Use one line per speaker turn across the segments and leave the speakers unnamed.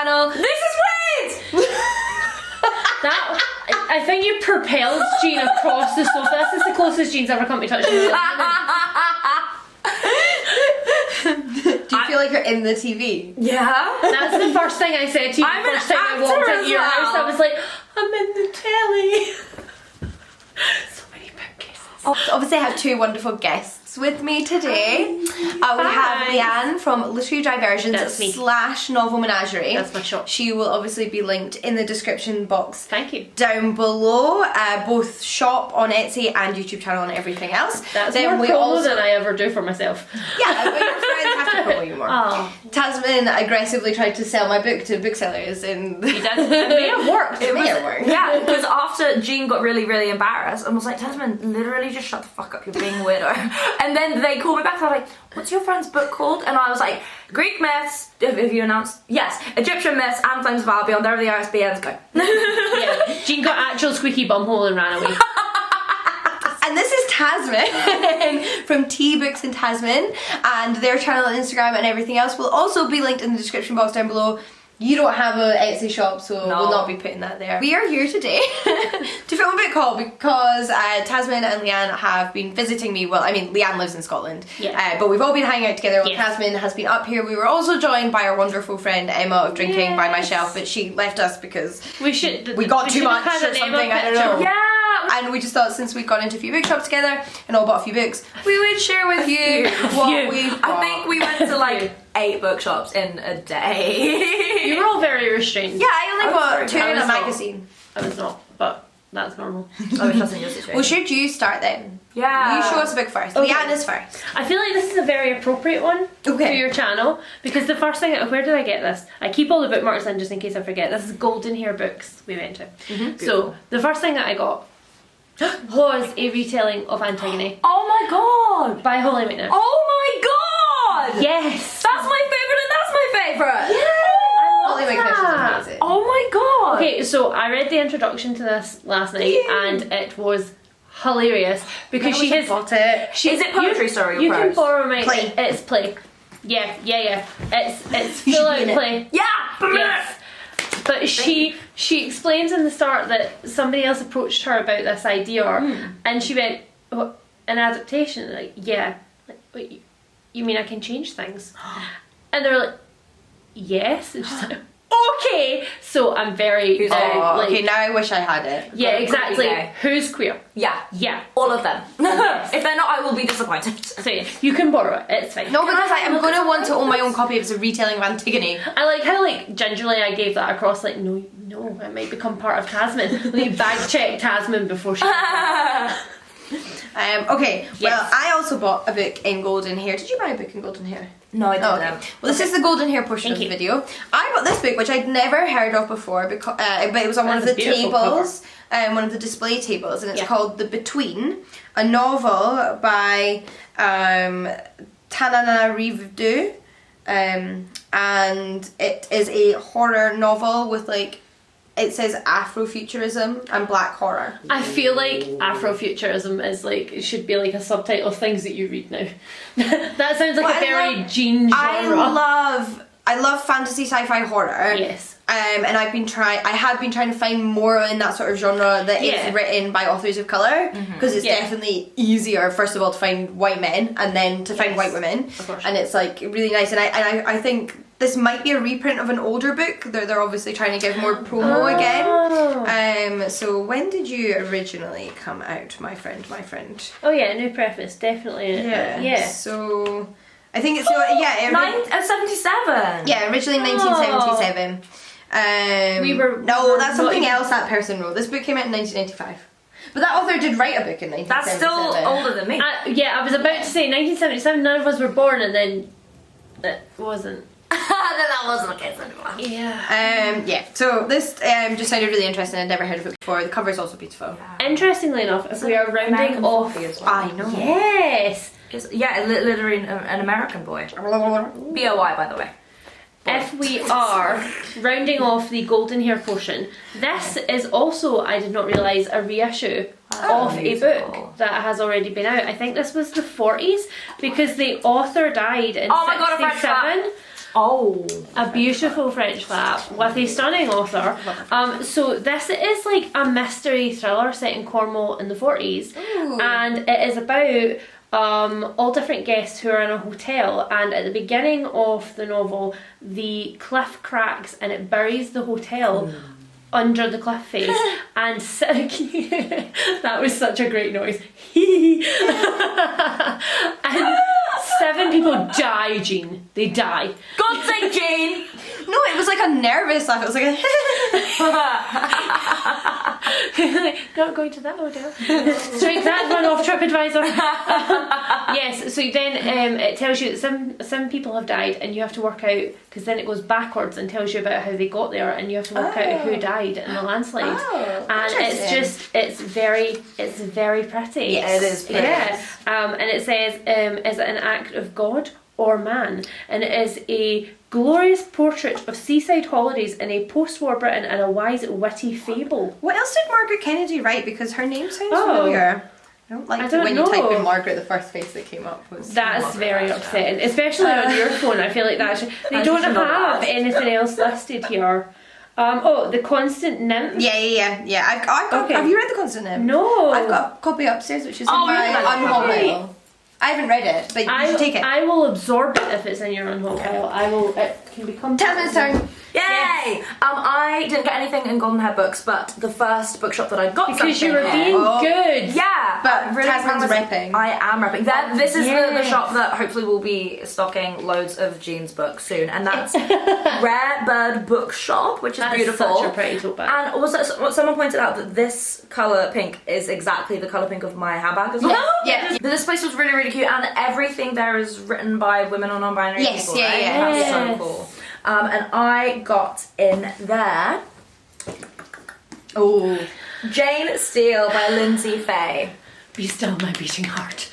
channel.
This is weird!
I think you propelled Jean across the sofa. This is the closest Jean's ever come to touching me.
Do you feel like you're in the TV?
Yeah.
That's the first thing I said to you
I'm
the
an
first time I walked
actor
into your
as well.
house. I was like, I'm in the telly. So many bookcases.
Obviously I have two wonderful guests with me today. We have Lianne from Literary Diversions / Novel Menagerie.
That's my shop.
She will obviously be linked in the description box.
Thank you.
Down below, both shop on Etsy and YouTube channel and everything else.
That's more promo than I ever do for myself.
Yeah, but your friends have to promote you more.
Oh.
Tazmyn aggressively tried to sell my book to booksellers and
He does. It may have worked.
it may have worked.
Yeah, because after Jean got really, really embarrassed and was like, Tazmyn, literally just shut the fuck up, you're being a weirdo. And then they called me back and they're like, what's your friend's book called? And I was like, Greek myths, if you announced, yes, Egyptian myths and Flames of Albion, there are the ISBNs, go.
Yeah. Jean got actual squeaky bumhole and ran away.
And this is Tazmyn from Tea Books and Tazmyn, and their channel and Instagram and everything else will also be linked in the description box down below. You don't have an Etsy shop, so we'll not be putting that there. We are here today to film a book haul because Tazmyn and Lianne have been visiting me. Well, I mean, Lianne lives in Scotland, but we've all been hanging out together while Tazmyn has been up here. We were also joined by our wonderful friend Emma of Drinking by Myself, but she left us because we got too much or something, I don't know.
Yeah!
And we just thought since we'd gone into a few bookshops together and all bought a few books, we would share with you what we bought.
I think we went to like 8 bookshops in a day.
You were all very restrained.
Yeah, I only bought 2 in a magazine.
I was not, but that's normal.
I was just in your situation.
Well, should you start then?
Yeah.
You show us a book first.
Okay.
Lianne is first.
I feel like this is a very appropriate one for your channel because the first thing, where did I get this? I keep all the bookmarks in just in case I forget. This is Golden Hair Books we went to. So the first thing that I got was a retelling of Antigone
Oh my god!
by Holly McNair.
Oh my god!
Yes!
That's my favourite and that's my favourite!
Yeah!
Holly McNair is amazing.
Oh my god!
Okay, so I read the introduction to this last night and it was hilarious because she has
bought it.
Is it poetry story or
you
prose?
can borrow my
Play.
It's play. Yeah. It's full out play.
Yeah!
Yes. But she explains in the start that somebody else approached her about this idea and she went, what, an adaptation? Like, yeah. Like, wait, you mean I can change things? And they were like, yes. And she's like, okay. So I'm very
okay, now I wish I had it.
yeah, exactly.
Okay.
Who's queer?
Yeah.
Yeah.
All of them. If they're not, I will be disappointed.
So yeah, you can borrow it. It's fine.
No, because I'm going to want to own my own copy if it's a retelling of Antigone.
I like how gingerly I gave that across. Like no, it might become part of Tazmyn. Like bag check Tazmyn before she.
Okay, well, I also bought a book in Golden Hair. Did you buy a book in Golden Hair?
No, I didn't.
Okay. Well, this is the Golden Hair portion of the video. I bought this book, which I'd never heard of before, because but it was on one of the tables, one of the display tables, and it's called The Between, a novel by Tananarive, and it is a horror novel with like, it says Afrofuturism and black horror.
I feel like Afrofuturism is like, it should be like a subtitle of things that you read now. That sounds like a very Jean genre.
I love fantasy, sci-fi, horror.
Yes.
And I have been trying to find more in that sort of genre that is written by authors of colour, because it's definitely easier, first of all, to find white men and then to find white women.
Of course. And
it's like really nice. And I think this might be a reprint of an older book. They're obviously trying to give more promo again. So when did you originally come out, my friend?
Oh yeah, new preface, definitely. Yeah.
So I think it's
77.
Yeah, originally 1977. That's something else that person wrote. This book came out in 1995. But that author did write a book in 1977.
That's still older than me.
I was about to say 1977, none of us were born, and then it wasn't.
That wasn't the case anymore.
Yeah.
So this just sounded really interesting. I'd never heard of it before. The cover is also beautiful.
Interestingly enough, if we are rounding off,
I know.
Yes.
Literally an American boy. B-O-Y, by the way.
If we are rounding off the Golden Hair portion, this is also, I did not realise, a reissue of a book that has already been out. I think this was the 40s because the author died in 67.
Oh.
A beautiful French flap with a stunning author. So this is like a mystery thriller set in Cornwall in the 40s.
Ooh.
And it is about all different guests who are in a hotel, and at the beginning of the novel the cliff cracks and it buries the hotel under the cliff face and that was such a great noise. And 7 people die, Jean. They die.
God's sake, Jane!
No, it was like a nervous laugh. It was like a
Not going to that hotel. Strike that one off TripAdvisor. Yes, so then it tells you that some people have died, and you have to work out, because then it goes backwards and tells you about how they got there, and you have to work out who died in the landslide. And it's very pretty.
Yes, it is pretty.
Yeah. And it says, is it an act of God or man? And it is a glorious portrait of seaside holidays in a post-war Britain and a wise, witty fable.
What else did Margaret Kennedy write? Because her name sounds
Oh.
familiar. I don't like
I
it
don't
when
know.
you type in Margaret, the first face that came up was
That's
Margaret
very
Thatcher.
upsetting, especially on your phone. I feel like that they
I
don't
should know
have
that.
anything else listed here. The Constant Nymph.
Yeah. I've got.
Okay.
Have you read The Constant Nymph?
No.
I've got a copy upstairs, which is
Oh,
in my
really?
unhaul
Right.
pile. I haven't read it, but you should take it.
I will absorb it if it's in your unhaul pile. I will. It can become.
Tazmyn's turn.
Yay! I didn't get anything in Golden Hair Books, but the first bookshop that I got
Because you
something
were
in-
being
Oh.
good.
Yeah,
But
I'm really
Tazmyn's
proud of-
repping.
I am repping. This is the
Yes.
shop that hopefully will be stocking loads of Jean's books soon, and that's Rare Bird Bookshop, which is
That's
beautiful.
such a pretty tote bag.
And also, someone pointed out that this colour pink is exactly the colour pink of my handbag as well.
Yeah.
But this place was really, really cute, and everything there is written by women or non-binary
Yes,
people,
yeah,
right?
yeah.
That's
Yes.
so cool. And I got in there
Oh.
Jane Steele by Lindsay Fay.
Be still, my beating heart.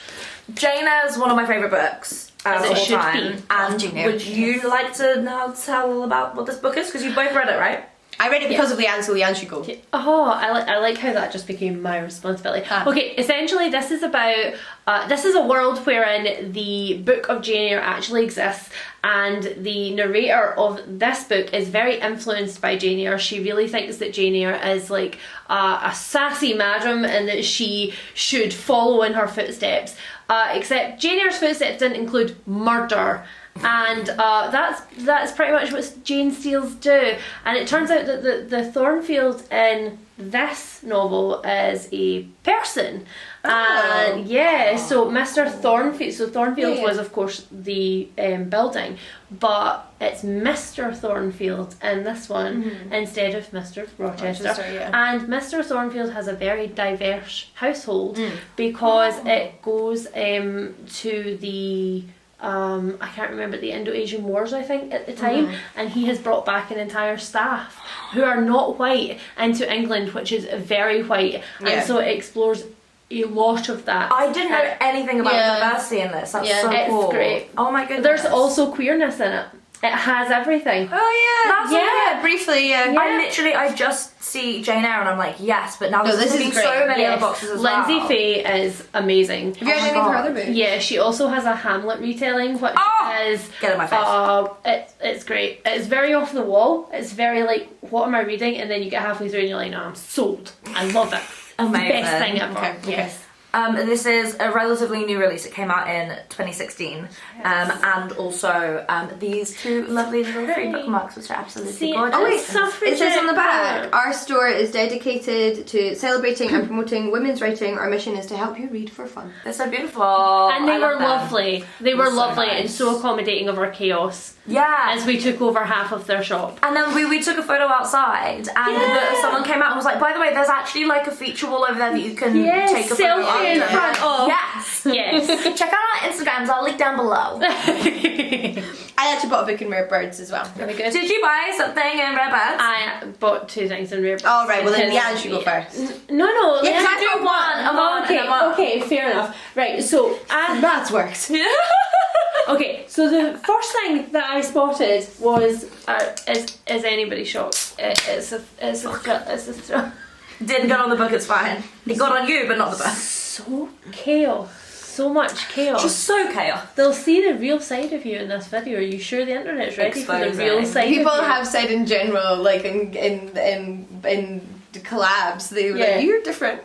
Jane Eyre is one of my favourite books
As
of
it
all
should
time.
be.
And
Jane Eyre.
would you like to now tell about what this book is? Because you both read it, right?
I read it because of Lianne, so Lianne should go.
Oh, I like how that just became my responsibility.
Ah.
Okay, essentially this is about, this is a world wherein the book of Jane Eyre actually exists, and the narrator of this book is very influenced by Jane Eyre. She really thinks that Jane Eyre is like a sassy madam and that she should follow in her footsteps. Except Jane Eyre's footsteps didn't include murder. And that's pretty much what Jane Steele's do. And it turns out that the Thornfield in this novel is a person. And yeah, so Mr. Thornfield, Thornfield
Yeah.
was of course the building, but it's Mr. Thornfield in this one instead of Mr. Rochester.
Rochester, yeah.
And Mr. Thornfield has a very diverse household because it goes to the I can't remember, the Indo-Asian Wars I think at the time, and he has brought back an entire staff who are not white into England, which is very white,
Yeah.
and so it explores a lot of that.
I didn't know anything about
Yeah.
diversity in this. That's
Yeah.
so
It's
cool.
great.
Oh my goodness.
There's also queerness in it. It has everything.
Oh yeah.
That's
Yeah.
Briefly, yeah.
I just see Jane Eyre and I'm like, yes, but now
No,
there's
this is
so
great.
many
Yes.
other boxes as
Lindsay
well.
Fay is amazing.
Have you read
Oh my
any of her
God.
other books?
Yeah, she also has a Hamlet retelling, which
Oh!
is
Get in my face.
it's great. It's very off the wall. It's very like, what am I reading? And then you get halfway through and you're like, no, I'm sold. I love it.
Amazing.
It's the best thing ever.
Okay.
Yes.
This is a relatively new release. It came out in 2016. And also these two lovely little free
Pretty.
bookmarks, which are absolutely
See,
gorgeous.
Oh wait,
Suffragette
it says on the back,
power.
our store is dedicated to celebrating and promoting women's writing. Our mission is to help you read for fun.
They're so beautiful.
And they
I
were
love them.
lovely. They were
They're so
lovely and
nice.
so accommodating of our chaos
Yeah.
as we took over half of their shop.
And then we took a photo outside, and someone came out and was like, by the way, there's actually like a feature wall over there that you can
Yes,
take a photo
selfie in
of.
front of.
Yes.
Yes.
Check out our Instagrams, I'll link down below.
I actually bought a book in Rare Birds as well.
Very good.
Did you buy something in Red Birds?
I bought 2 things in Rare.
Oh right, well then
because-
Lianne should go first.
No,
Yeah, 'cause
Leanne-
I got one.
a month,
Okay,
and a month.
okay, fair enough. Right, so
That's worked.
okay, so the first thing that I spotted was is anybody shocked? It's a
Didn't get on the book, it's fine. It got on you, but not the book.
so chaos, so much chaos.
Just so chaos.
They'll see the real side of you in this video. Are you sure the internet's ready for the real
Exposing.
side
People
of you?
have said in general, like in collabs, they were like, you're different.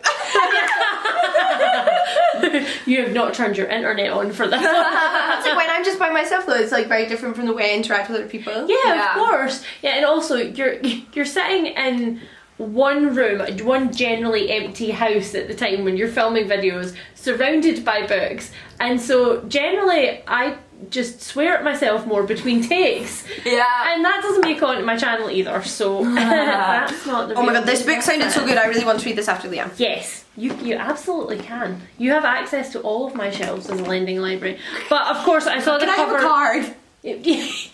You have not turned your internet on for this.
It's like when I'm just by myself though, it's like very different from the way I interact with other people.
Yeah, of course. Yeah, and also you're sitting in one room, one generally empty house at the time when you're filming videos, surrounded by books, and so generally I just swear at myself more between takes.
Yeah.
And that doesn't make it onto my channel either, so that's not the
Oh my
real
god, this
thing.
book sounded so good. I really want to read this after Lianne.
Yes, you absolutely can. You have access to all of my shelves as a lending library. But of course I saw the
Can I
cover.
have a card?
Yes,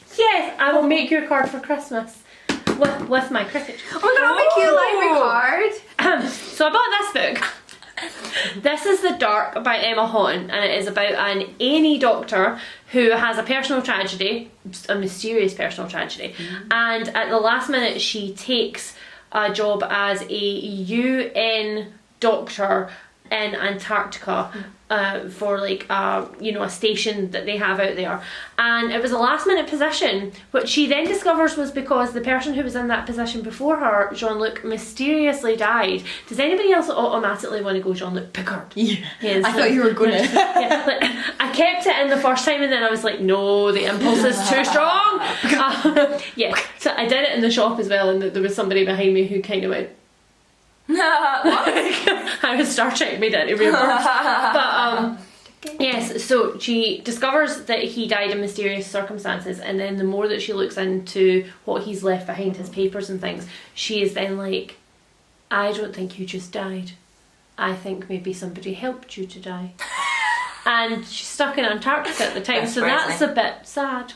I will make you a card for Christmas. With my cricket.
Oh my god, I'll make you a library card.
So I bought this book. This is The Dark by Emma Houghton, and it is about an A&E doctor who has a personal tragedy, a mysterious personal tragedy, and at the last minute she takes a job as a UN doctor in Antarctica for like a station that they have out there, and it was a last minute position, which she then discovers was because the person who was in that position before her, Jean-Luc, mysteriously died. Does anybody else automatically want to go Jean-Luc Picard?
Yeah.
Yes,
I thought you were gonna.
yeah, like, I kept it in the first time and then I was like, no, the impulse is too strong. Yeah, so I did it in the shop as well, and there was somebody behind me who kind of went, I was Star Trek made it reverse. But yes, so she discovers that he died in mysterious circumstances, and then the more that she looks into what he's left behind, his papers and things, she is then like, I don't think you just died. I think maybe somebody helped you to die. And she's stuck in Antarctica at the time,
That's
so
crazy.
that's a bit sad.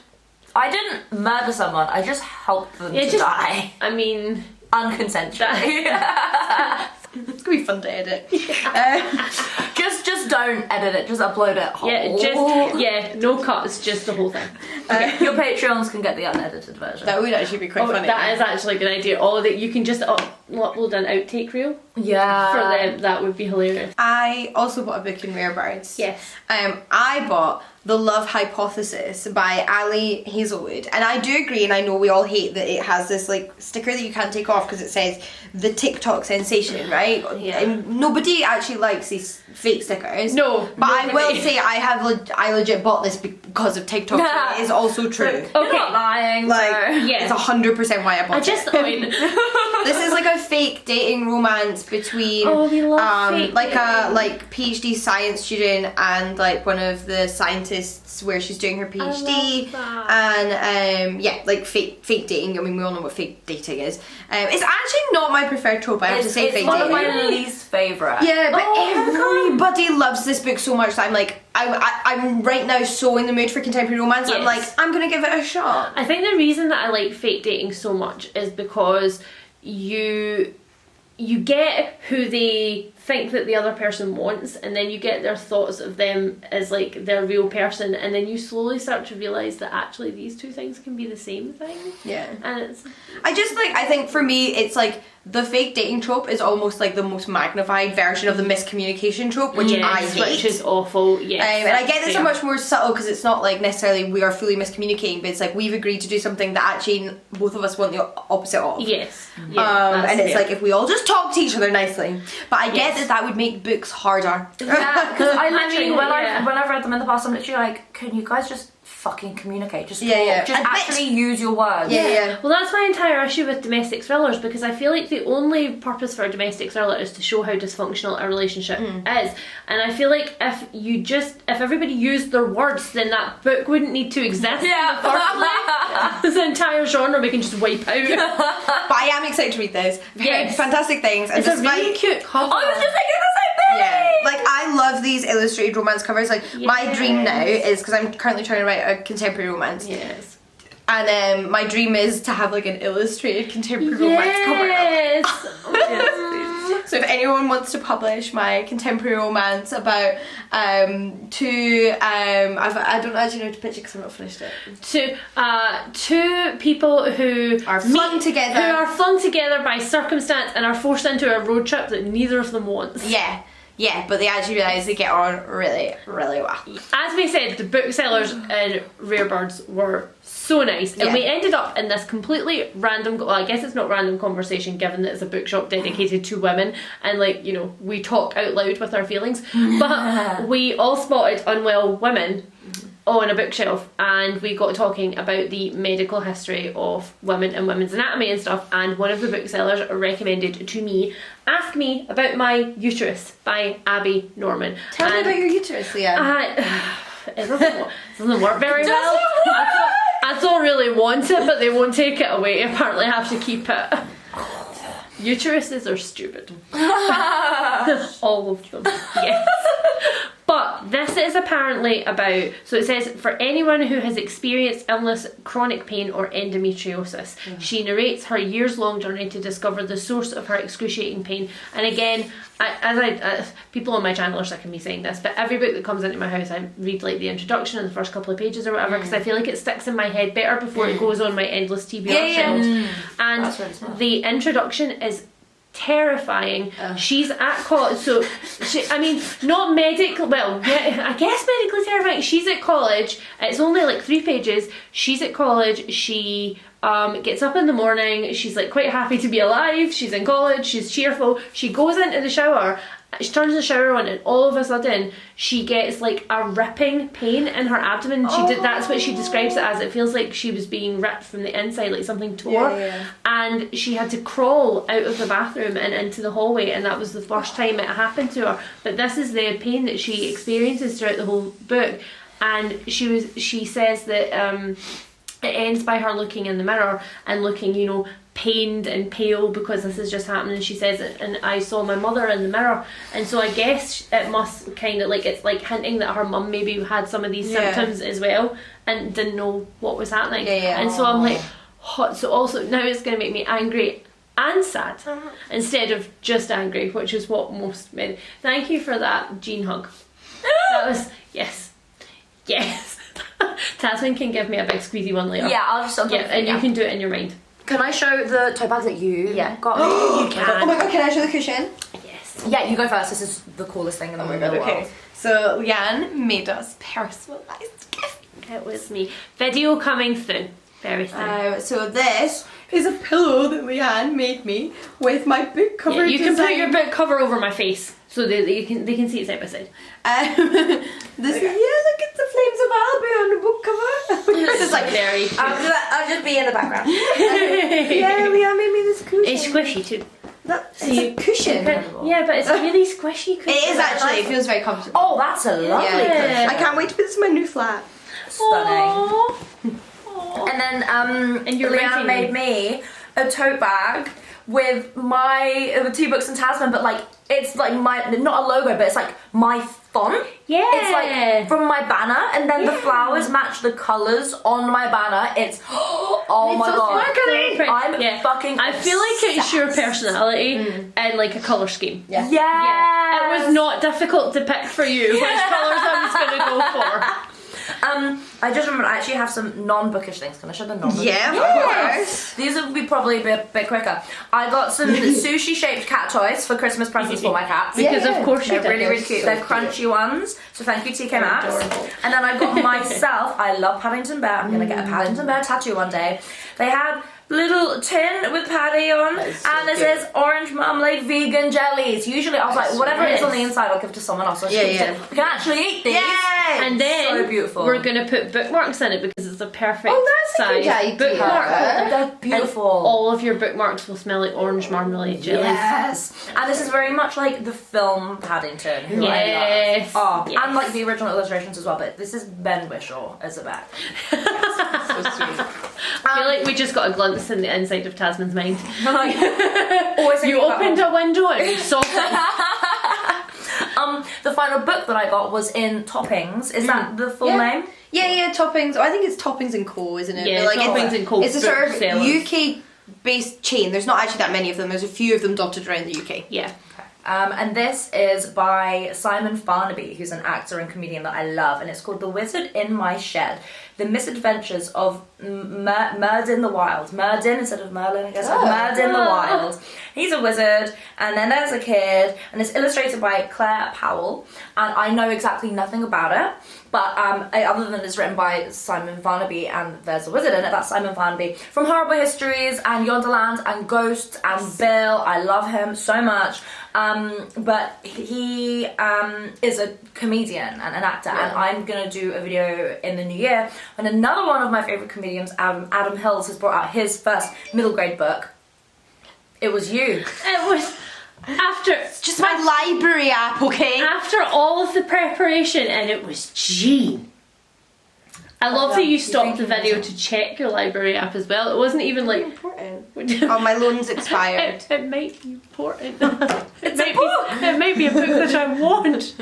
I didn't murder someone, I just helped them to die.
I mean,
Unconsensually.
It's gonna be fun to edit.
Just don't edit it, just upload it whole.
No cuts, just the whole thing.
Your Patreons can get the unedited version.
That would actually be quite funny.
That is actually a good idea. All that you can just upload an outtake reel
Yeah.
for them. That would be hilarious.
I also bought a book in Rare Birds.
Yes.
I bought The Love Hypothesis by Ali Hazelwood, and I do agree, and I know we all hate that it has this like sticker that you can't take off because it says the TikTok sensation, right?
Yeah.
And nobody actually likes these fake stickers.
No,
but I will
nobody.
say I legit bought this because of TikTok. So it is also true.
Okay.
You're not lying.
Like,
Yeah.
it's 100% why I bought it. This is like a fake dating romance between
Oh, we love fake
like a
dating.
like PhD science student and like one of the scientists where she's doing her PhD, and like fake dating. I mean, we all know what fake dating is. It's actually not my preferred trope. I have to say,
It's
fake
one of
dating.
my least favourite.
Yeah, but everybody loves this book so much that I'm like, I'm right now so in the mood for contemporary romance. I'm
Yes.
like, I'm gonna give it a shot.
I think the reason that I like fake dating so much is because you get who they think that the other person wants, and then you get their thoughts of them as like their real person, and then you slowly start to realise that actually these two things can be the same thing.
Yeah.
And it's
I think for me it's like the fake dating trope is almost like the most magnified version of the miscommunication trope, which I hate.
which is awful. Yes,
And I get this are
fair.
much more subtle because it's not like necessarily we are fully miscommunicating, but it's like we've agreed to do something that actually both of us want the opposite of.
Yes. Yeah,
And it's
fair.
like if we all just talk to each other nicely. But I get that would make books harder.
Yeah, because I literally,
mean,
when
yeah.
I've read them in the past, I'm literally like, can you guys just fucking communicate? Just talk.
Yeah.
Just
And
actually use your words.
Yeah.
Well, that's my entire issue with domestic thrillers, because I feel like the only purpose for a domestic thriller is to show how dysfunctional a relationship is. And I feel like if everybody used their words, then that book wouldn't need to exist in the first place. This entire genre we can just wipe out.
But I am excited to read this. I've heard
Yes.
fantastic things. And
It's a really cute cover.
I was just thinking the same thing!
Yeah, like I love these illustrated romance covers. Like my dream now is, because I'm currently trying to write a contemporary romance,
Yes.
and my dream is to have like an illustrated contemporary romance cover.
Yes.
So if anyone wants to publish my contemporary romance about I don't actually know how to pitch it because I've not finished it.
Two people who
Are flung together.
by circumstance and are forced into a road trip that neither of them wants.
Yeah. Yeah, but they actually realise they get on really, really well.
As we said, the booksellers in Rare Birds were so nice, and we ended up in this completely random, well, I guess it's not random conversation given that it's a bookshop dedicated to women, and like, you know, we talk out loud with our feelings, but we all spotted unwell women on a bookshelf, and we got talking about the medical history of women and women's anatomy and stuff, and one of the booksellers recommended to me Ask Me About My Uterus by Abby Norman.
Tell me about your uterus, Lianne.
It doesn't work very well. I don't really want it, but they won't take it away. Apparently I have to keep it. Uteruses are stupid. All of them, yes. But this is apparently about, so it says, for anyone who has experienced illness, chronic pain or endometriosis. She narrates her years-long journey to discover the source of her excruciating pain. And again, people on my channel are sick of me saying this, but every book that comes into my house, I read like the introduction and the first couple of pages or whatever, because I feel like it sticks in my head better before it goes on my endless TBR shelves. And
That's really smart.
the introduction is terrifying. She's at college, so I mean, not medical, well, yeah, I guess medically terrifying. She's at college, it's only like 3 pages. She's at college, she gets up in the morning, she's like quite happy to be alive, she's in college, she's cheerful, she goes into the shower, she turns the shower on, and all of a sudden she gets like a ripping pain in her abdomen. That's what she describes it as. It feels like she was being ripped from the inside, like something tore. And she had to crawl out of the bathroom and into the hallway, and that was the first time it happened to her. But this is the pain that she experiences throughout the whole book. And she says that it ends by her looking in the mirror and looking, you know, pained and pale because this has just happened. And she says, and I saw my mother in the mirror. And so I guess it must kind of like, it's like hinting that her mum maybe had some of these symptoms as well and didn't know what was happening. And so I'm like, so also now it's going to make me angry and sad instead of just angry, which is what most men. Thank you for that Jean hug. That was, yes. Tazmyn can give me a big squeezy one later.
Yeah, I'll just
and you can do it in your mind.
Can I show the tote bag that you got me? You can.
Oh my god, can I show the cushion?
Yes.
Yeah, you go first. This is the coolest thing in the world.
Okay. So Lianne made us personalised gift.
It was me. Video coming soon. Very soon.
So this is a pillow that Lianne made me with my book cover.
You can put your book cover over my face so that they can see it side by side.
This look at the flames of Albi on the book cover. It's like very.
I'll just be in the background.
Lianne made me this cushion.
It's squishy too.
It's a cushion.
Yeah, but it's a really squishy cushion.
It is actually. It feels very comfortable.
Oh, that's a lovely cushion.
I can't wait to put this in my new flat.
Stunning.
Aww.
And then
and you're
Lianne made me a tote bag with my 2 books in Tazmyn, but like it's like my, not a logo, but it's like my font.
Yeah.
It's like from my banner, and then the flowers match the colours on my banner. It's oh my god. I'm fucking
I feel like it's your personality and like a colour scheme.
Yeah.
It was not difficult to pick for you which colours I was gonna go for.
I just remember I actually have some non-bookish things. Can I show the non-bookish?
Yeah, of course.
These will be probably a bit quicker. I got some sushi-shaped cat toys for Christmas presents for my cats.
Because of course you
They're
did.
really, really cute. They're crunchy ones. So thank you, TK Maxx. And then I got myself, I love Paddington Bear. I'm going to get a Paddington Bear tattoo one day. They had little tin with Paddy on, and it says orange marmalade vegan jellies. Usually I was like, whatever it is on the inside, I'll give it to someone else. So I can actually eat these.
And then
so beautiful.
We're gonna put bookmarks in it because it's a perfect
that's a
size
good idea.
bookmark.
They're beautiful.
And all of your bookmarks will smell like orange marmalade jellies.
Yes, and this is very much like the film Paddington, who
Yes.
I love.
Yes.
And like the original illustrations as well. But this is Ben Whishaw as a back.
So sweet.
I feel like we just got a glimpse in the inside of Tazmyn's mind.
Always
You opened a window and you saw things.
The final book that I got was in Toppings. Is that the full name?
Yeah, Toppings. I think it's Toppings and Co, isn't it?
Yeah,
But, like,
Toppings and Co.
It's a sort of
booksellers.
UK-based chain. There's not actually that many of them. There's a few of them dotted around the UK.
Yeah.
And this is by Simon Farnaby, who's an actor and comedian that I love, and it's called The Wizard in My Shed. The Misadventures of Merdin the Wild. Merdin instead of Merlin, I guess. Merdin the Wild. He's a wizard, and then there's a kid, and it's illustrated by Claire Powell, and I know exactly nothing about it, but other than it's written by Simon Farnaby, and there's a wizard in it, that's Simon Farnaby, from Horrible Histories, and Yonderland, and Ghosts, and Bill. I love him so much. But he is a comedian and an actor, and I'm gonna do a video in the new year when another one of my favourite comedians, Adam Hills, has brought out his first middle grade book. It was you.
It was after
Just my library app, okay?
after all of the preparation, and it was Jean. I love that you stopped the video to check your library app as well. It wasn't even like
Important. Oh, my loan's expired.
it might be important. It might be a book that I want.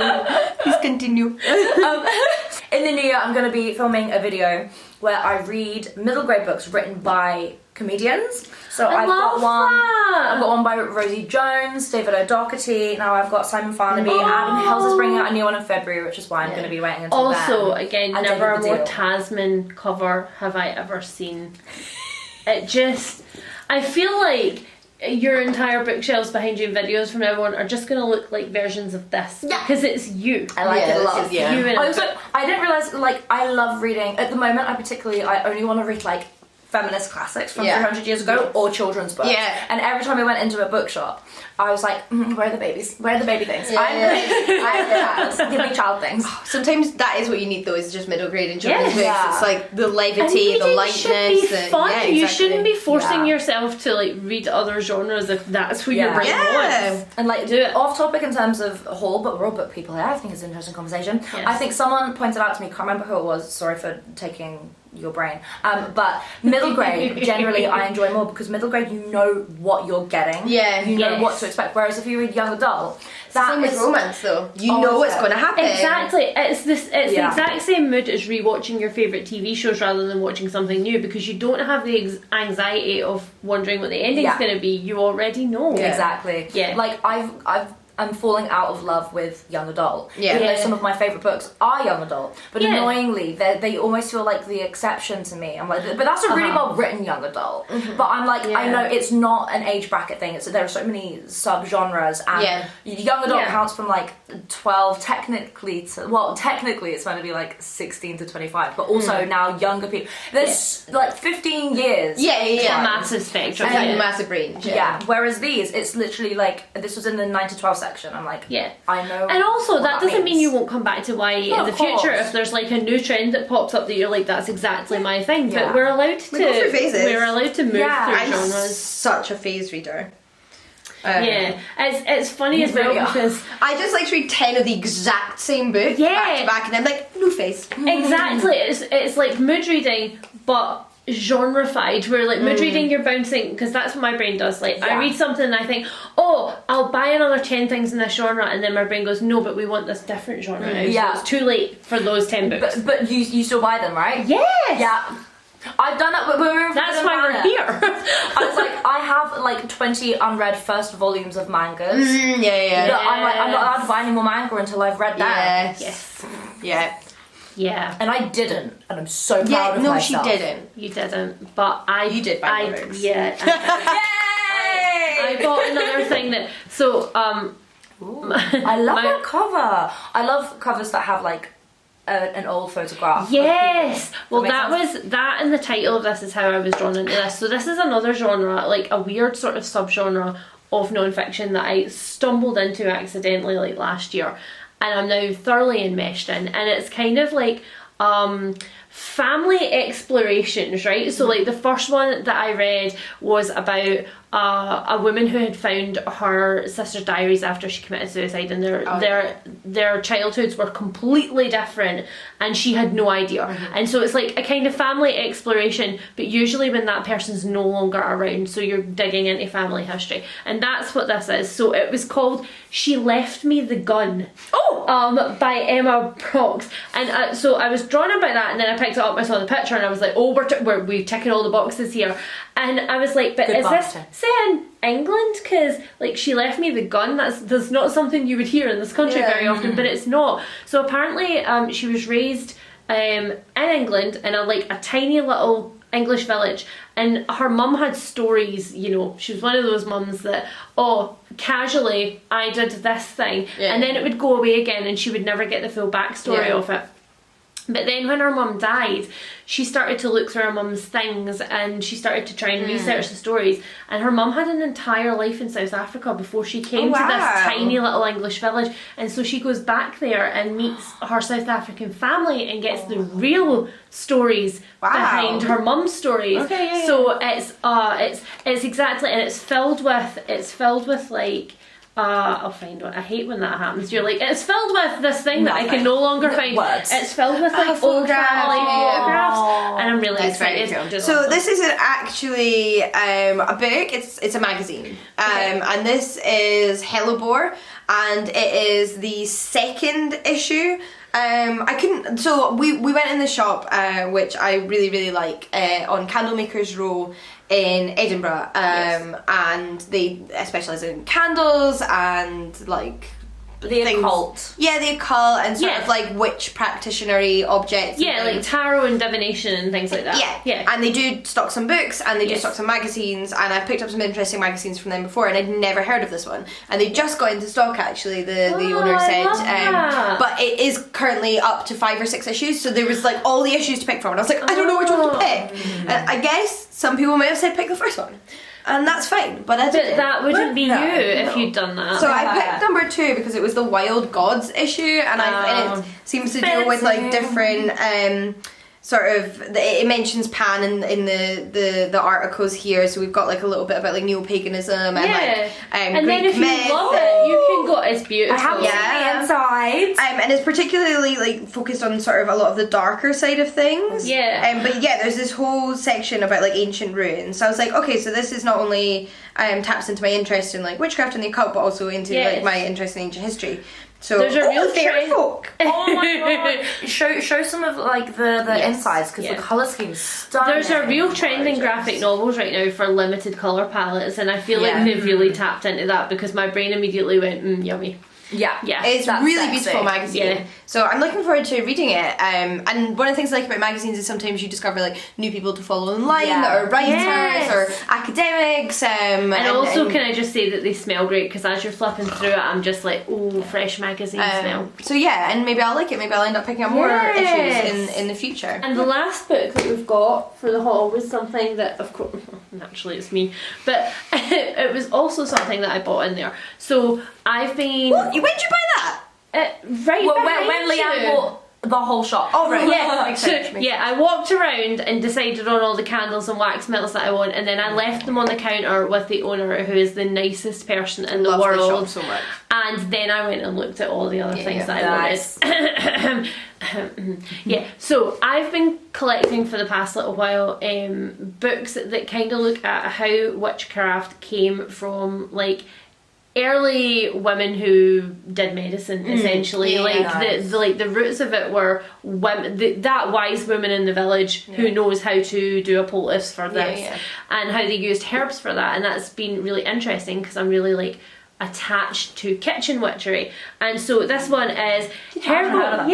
Please continue.
In the new year, I'm going to be filming a video where I read middle grade books written by comedians. So I've got one by Rosie Jones, David O'Doherty. Now I've got Simon Farnaby. Adam Hills is bringing out a new one in February, which is why I'm going to be waiting until
Also,
then.
again,
And
never a
David
more
Baddiel.
Tasmyn cover have I ever seen. It just, I feel like your entire bookshelves behind you in videos from now on are just going to look like versions of this.
Yeah.
Because it's you.
I like it a lot.
It's you in a
Also,
book.
I didn't realise, like, I love reading. At the moment, I only want to read, like, feminist classics from 300 years ago or children's books.
Yeah.
And every time I went into a bookshop, I was like, where are the babies? Where are the baby things?
Yeah.
I'm child. Give me child things.
Sometimes that is what you need though, is just middle grade and children's books.
Yeah.
It's like the
And
levity, the
reading
lightness.
should be fun.
Yeah,
You
exactly.
shouldn't be forcing
Yeah.
yourself to like read other genres if that's what your
Yeah.
brain
Yeah.
wants.
And like,
Do it.
off topic in terms of haul, but we're all book people here. I think it's an interesting conversation.
Yes.
I think someone pointed out to me, can't remember who it was, sorry for taking your brain, but middle grade generally I enjoy more because middle grade you know what you're getting.
Yeah.
You know
Yes.
what to expect. Whereas if you read young adult,
Same with
is
romance though. You
Oh,
know what's
yeah.
going to happen.
Exactly. It's the
Yeah.
exact same mood as rewatching your favourite TV shows rather than watching something new, because you don't have the anxiety of wondering what the ending's
Yeah.
going to be. You already know.
Exactly.
Yeah.
Like I'm falling out of love with young adult.
Yeah.
Even though
Yeah.
some of my favourite books are young adult. But
Yeah.
annoyingly, they almost feel like the exception to me. I'm like, but that's a really well written young adult. But I'm like, I
Yeah.
know it's not an age bracket thing. There are so many sub-genres. And
Yeah.
young adult
Yeah.
counts from like 12 technically it's meant to be like 16 to 25. But also now younger people. There's like 15 years.
Yeah, yeah,
It's
yeah.
a massive spectrum.
It's like
Yeah.
a massive range.
Yeah. Whereas these, it's literally like, this was in the 9 to 12 section. I'm like,
Yeah.
I know.
And also,
what
that doesn't mean
means.
you won't come back to YA
No,
in the
of
future
course.
if there's like a new trend that pops up that you're like, that's exactly my thing.
Yeah.
But we're allowed to.
We go through phases.
We're allowed to move
Yeah,
through
I'm
genres.
such a phase reader.
Yeah, it's funny as well
really are.
because
I just like to read 10 of the exact same book
Yeah.
back to back, and I'm like, no phase.
exactly it's like mood reading, but genreified, where like mood reading you're bouncing, because that's what my brain does. Like I
Yeah.
read something and I think, oh, I'll buy another 10 things in this genre, and then my brain goes, no, but we want this different genre now,
Yeah.
so it's too late for those 10 books.
But you still buy them, right?
Yes.
Yeah. I've done that when we were in
That's why we're
Planet.
here.
I was like, I have like 20 unread first volumes of mangas.
Yeah.
But I'm like, I'm not allowed to buy any more manga until I've read that.
Yes.
Yes.
Yeah.
Yeah.
And I didn't, and I'm so proud
Yeah,
of
no,
myself.
she didn't.
You didn't, but I.
You did buy more books.
Yeah. I
Yay!
got another thing that. So,
Ooh, I love
my-
that cover. I love covers that have like an old photograph. of
yes.
people.
Well,
Makes
that
sense.
was that, and the title of this is how I was drawn into this. So this is another genre, like a weird sort of subgenre of non-fiction that I stumbled into accidentally like last year, and I'm now thoroughly enmeshed in. And it's kind of like family explorations, right? So like the first one that I read was about a woman who had found her sister's diaries after she committed suicide, and their childhoods were completely different, and she had no idea. And so it's like a kind of family exploration, but usually when that person's no longer around, so you're digging into family history, and that's what this is. So it was called She Left Me the Gun, by Emma Brox, and so I was drawn in by that, and then I picked it up, I saw the picture, and I was like, oh, we're ticking all the boxes here. And I was like, but
Good
is this
marketing.
set in England? Because like She Left Me the Gun, that's not something you would hear in this country
Yeah.
very often, but it's not. So apparently she was raised in England in a tiny little English village, and her mum had stories, you know, she was one of those mums that, casually I did this thing, and then it would go away again and she would never get the full backstory of it. But then when her mum died, she started to look through her mum's things and she started to try and research the stories. And her mum had an entire life in South Africa before she came to this tiny little English village. And so she goes back there and meets her South African family and gets the real stories behind her mum's stories. So it's exactly, and it's filled with like, I'll find one. I hate when that happens. You're like, it's filled with this thing that I can no longer find.
Words.
It's filled with like old family photographs, and I'm really excited.
Cool. So this isn't actually a book. It's a magazine, and this is Hellebore, and it is the second issue. So we went in the shop, which I really like, on Candlemakers Row in Edinburgh, and they specialise in candles and like
the occult.
Yeah, the occult and sort of like witch practitioner-y objects.
Yeah, like tarot and divination and things like that.
Yeah. And they do stock some books and they do stock some magazines, and I've picked up some interesting magazines from them before, and I'd never heard of this one. And they just got into stock actually, the owner said. But it is currently up to 5 or 6 issues, so there was like all the issues to pick from, and I was like, I don't know which one to pick. And I guess some people might have said pick the first one. And that's fine, but I didn't.
But that wouldn't be you if you'd done that.
So I picked number 2 because it was the Wild Gods issue, and and it seems to deal with like different it mentions Pan in the articles here, so we've got like a little bit about like neo-paganism and like
and
Greek
then if
myth.
you love it, you can go. It's beautiful.
I haven't seen the inside.
And it's particularly like focused on sort of a lot of the darker side of things. But there's this whole section about like ancient ruins. So I was like, okay, so this is not only taps into my interest in like witchcraft and the occult, but also into like my interest in ancient history. So
there's a real
fairy folk.
Oh my god! Show some of like the insides, because the colour scheme's stunning.
There's a real trend in graphic novels right now for limited colour palettes, and I feel like they've really tapped into that, because my brain immediately went, yummy.
Yeah,
it's really beautiful magazine.
Yeah.
So I'm looking forward to reading it. And one of the things I like about magazines is sometimes you discover like new people to follow online that are writers or academics.
And also, can I just say that they smell great, because as you're flipping through it, I'm just like, oh, fresh magazine smell.
So and maybe I'll like it. Maybe I'll end up picking up more issues in the future.
And the last book that we've got for the haul was something that, of course, naturally it's me, but it was also something that I bought in there. So I've been.
When did you buy that?
Right
when Lianne bought the whole shop.
Oh right.
I walked around and decided on all the candles and wax melts that I want, and then I left them on the counter with the owner, who is the nicest person in the world.
The shop so much.
And then I went and looked at all the other things that I wanted. So I've been collecting for the past little while books that kind of look at how witchcraft came from like early women who did medicine, essentially. The roots of it were women, that wise woman in the village who knows how to do a poultice for this, and how they used herbs for that. And that's been really interesting, because I'm really like attached to kitchen witchery. And so this one is herbal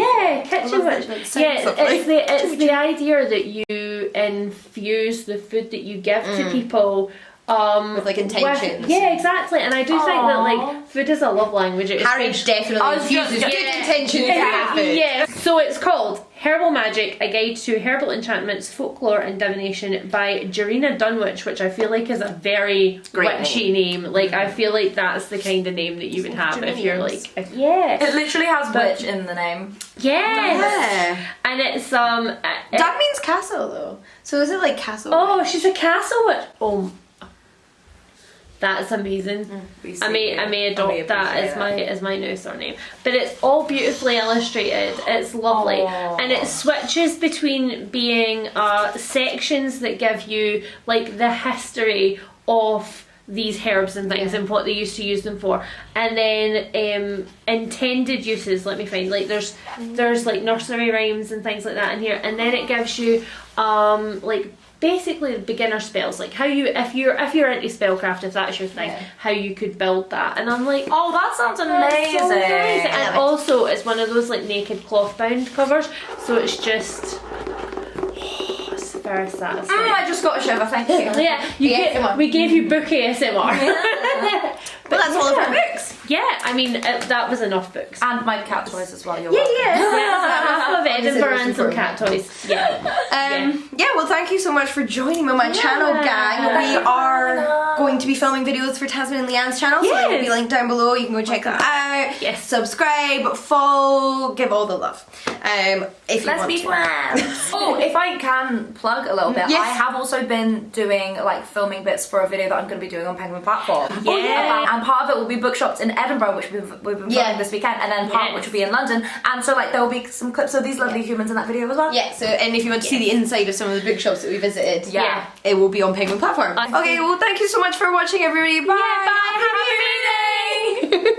kitchen witchery. It's the idea that you infuse the food that you give to people with like intentions. Exactly. And I do think that like food is a love language.
Harry definitely infuses good intentions.
So it's called Herbal Magic, a guide to herbal enchantments, folklore and divination by Jarina Dunwich, which I feel like is a very witchy name. Like I feel like that's the kind of name that you would have if you're like
it literally has witch in the name.
And it's
that means castle though. So is it like castle?
Oh, she's a castle witch. Oh, that's amazing. I may adopt that as my new surname. But it's all beautifully illustrated. It's lovely. And it switches between being sections that give you like the history of these herbs and things and what they used to use them for, and then intended uses. Let me find, like there's like nursery rhymes and things like that in here, and then it gives you like basically the beginner spells, like how you, if you're into spellcraft, if that's your thing, how you could build that. And I'm like,
oh, that sounds amazing.
so nice. And also it's one of those like naked cloth bound covers, so it's just it's very satisfying.
I just got a shiver, thank you.
Yeah, we gave you book ASMR.
But that's all of our books.
Yeah, I mean that was enough books.
And my cat toys as well. You're welcome.
Half of Edinburgh and some cat toys.
Well, thank you so much for joining me on my channel, gang. We are going to be filming videos for Tazmyn and Lianne's channel, so they will be linked down below. You can go check them out.
Yes.
Subscribe, follow, give all the love. If you
Let's
want
be
to.
friends. Oh, if I can plug a little bit,
Yes.
I have also been doing like filming bits for a video that I'm going to be doing on Penguin Platform. And part of it will be bookshops in Edinburgh, which we've been filming this weekend, and then part which will be in London. And so like there will be some clips of these lovely humans in that video as well.
Yeah, so and if you want to see the inside of some of the bookshops that we visited,
Yeah.
it will be on Penguin Platform. Okay, well thank you so much for watching, everybody. Bye.
Bye.
Happy reading.